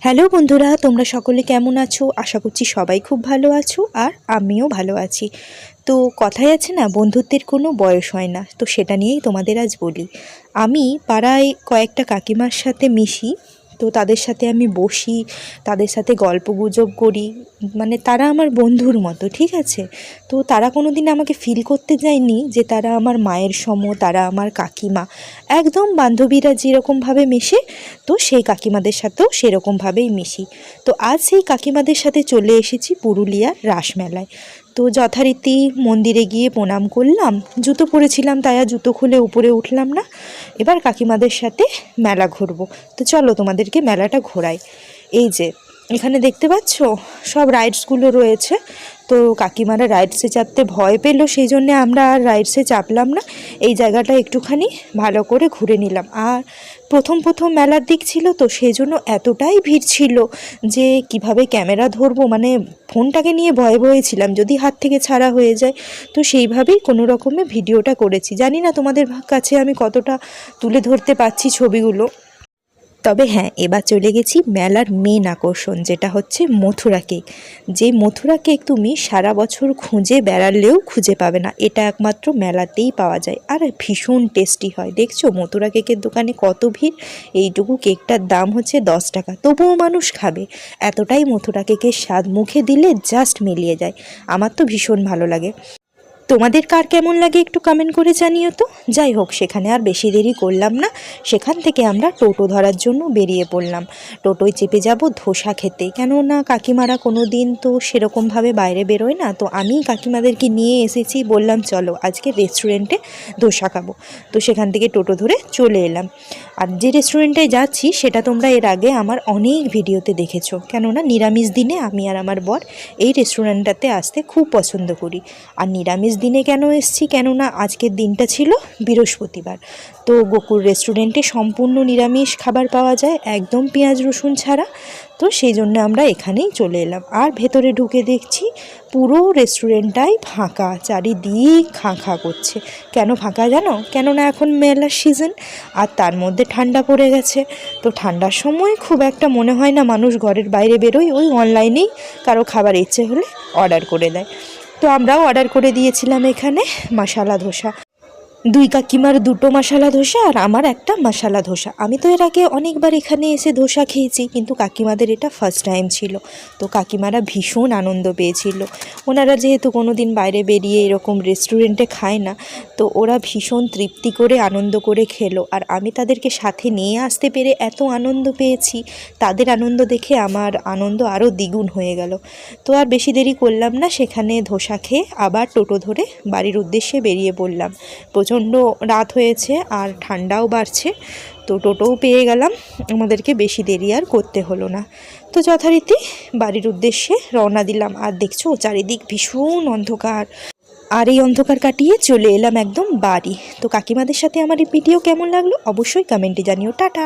Hello বন্ধুরা, তোমরা সকলে কেমন আছো? আশা করছি সবাই খুব ভালো আছো, আর আমিও ভালো আছি। তো কথায় আছে না, বন্ধুত্বের কোনো বয়স হয় না। তো সেটা নিয়েই তোমাদের আজ বলি। আমি পাড়ায় কয়েকটা কাকিমার সাথে মিশি। তো তাদের সাথে আমি বসি, তাদের সাথে গল্প গুজব করি। মানে তারা আমার বন্ধুর মতো, ঠিক আছে? তো তারা কোনো দিন আমাকে ফিল করতে যায়নি যে তারা আমার মায়ের সম, তারা আমার কাকিমা। একদম বান্ধবীরা যেরকমভাবে মেশে, তো সেই কাকিমাদের সাথেও সেরকমভাবেই মিশি। তো আজ সেই কাকিমাদের সাথে চলে এসেছি পুরুলিয়ার রাসমেলায়। তো যথারীতি মন্দিরে গিয়ে প্রণাম করলাম। জুতো পরেছিলাম, তাই আর জুতো খুলে উপরে উঠলাম না। এবার কাকিমাদের সাথে মেলা ঘুরবো। তো চলো তোমাদেরকে মেলাটা ঘোরাই। এই যে এখানে দেখতে পাচ্ছ সব রাইডসগুলো রয়েছে। তো কাকিমারা রাইডসে চাপতে ভয় পেল, সেই জন্যে আমরা আর রাইডসে চাপলাম না। এই জায়গাটা একটুখানি ভালো করে ঘুরে নিলাম। আর প্রথম প্রথম মেলার দিক ছিল, তো সেই জন্য এতটাই ভিড় ছিল যে কিভাবে ক্যামেরা ধরবো, মানে ফোনটাকে নিয়ে ভয়ে ভয়ে ছিলাম যদি হাত থেকে ছাড়া হয়ে যায়। তো সেইভাবেই কোনো রকমে ভিডিওটা করেছি। জানি না তোমাদের কাছে আমি কতটা তুলে ধরতে পারছি ছবিগুলো। তবে হ্যাঁ, এবার চলে গেছি মেলার মেন আকর্ষণ, যেটা হচ্ছে মথুরা কেক। যে মথুরা কেক তুমি সারা বছর খুঁজে বেড়ালেও খুঁজে পাবে না, এটা একমাত্র মেলাতেই পাওয়া যায়। আর ভীষণ টেস্টি হয়। দেখছো মথুরা কেকের দোকানে কত ভিড়। এইটুকু কেকটার দাম হচ্ছে 10 টাকা, তবুও মানুষ খাবে। এতটাই মথুরা কেকের স্বাদ, মুখে দিলে জাস্ট মিলিয়ে যায়। আমার তো ভীষণ ভালো লাগে। তোমাদের কার কেমন লাগে একটু কমেন্ট করে জানিও তো। যাই হোক, সেখানে আর বেশি দেরি করলাম না। সেখান থেকে আমরা টোটো ধরার জন্য বেরিয়ে পড়লাম। টোটোয় চেপে যাব ধোসা খেতে, কেননা কাকিমারা কোনো দিন তো সেরকমভাবে বাইরে বেরোয় না। তো আমি কাকিমাদেরকে নিয়ে এসেছি, বললাম চলো আজকে রেস্টুরেন্টে ধোসা খাবো। তো সেখান থেকে টোটো ধরে চলে এলাম। আর যে রেস্টুরেন্টে যাচ্ছি সেটা তোমরা এর আগে আমার অনেক ভিডিওতে দেখেছো, কেননা নিরামিষ দিনে আমি আর আমার বর এই রেস্টুরেন্টটাতে আসতে খুব পছন্দ করি। আর নিরামিষ দিনে কেন এসেছি, কেননা আজকের দিনটা ছিল বৃহস্পতিবার। তো গোকুল রেস্টুরেন্টে সম্পূর্ণ নিরামিষ খাবার পাওয়া যায়, একদম পেঁয়াজ রসুন ছাড়া। তো সেই জন্য আমরা এখানেই চলে এলাম। আর ভেতরে ঢুকে দেখছি পুরো রেস্টুরেন্টটাই ফাঁকা, চারিদিক খাঁ খাঁ করছে। কেন ফাঁকা জানো? কেননা এখন মেলার সিজন, আর তার মধ্যে ঠান্ডা পড়ে গেছে। তো ঠান্ডার সময় খুব একটা মনে হয় না মানুষ ঘরের বাইরে বেরোয়, ওই অনলাইনেই কারো খাবার ইচ্ছে হলে অর্ডার করে দেয়। তো আমরাও অর্ডার করে দিয়েছিলাম এখানে মশালা ধোসা। দুই কাকিমার দুটো মশালা ধোসা আর আমার একটা মশালা ধোসা। আমি তো এর আগে অনেকবার এখানে এসে ধোসা খেয়েছি, কিন্তু কাকিমাদের এটা ফার্স্ট টাইম ছিল। তো কাকিমারা ভীষণ আনন্দ পেয়েছিল। ওনারা যেহেতু কোনো দিন বাইরে বেরিয়ে এরকম রেস্টুরেন্টে খায় না, তো ওরা ভীষণ তৃপ্তি করে আনন্দ করে খেলো। আর আমি তাদেরকে সাথে নিয়ে আসতে পেরে এত আনন্দ পেয়েছি, তাদের আনন্দ দেখে আমার আনন্দ আরও দ্বিগুণ হয়ে গেল। তো আর বেশি দেরি করলাম না, সেখানে ধোসা খেয়ে আবার টোটো ধরে বাড়ির উদ্দেশ্যে বেরিয়ে পড়লাম। প্রচণ্ড রাত হয়েছে আর ঠান্ডাও বাড়ছে। তো টোটোও পেয়ে গেলাম, আমাদেরকে বেশি দেরি আর করতে হলো না। তো যথারীতি বাড়ির উদ্দেশ্যে রওনা দিলাম। আর দেখছো চারিদিক ভীষণ অন্ধকার। আর এই অন্ধকার কাটিয়ে চলে এলাম একদম বাড়ি। তো কাকিমাদের সাথে আমার এই ভিডিও কেমন লাগলো অবশ্যই কমেন্টে জানিও। টাটা।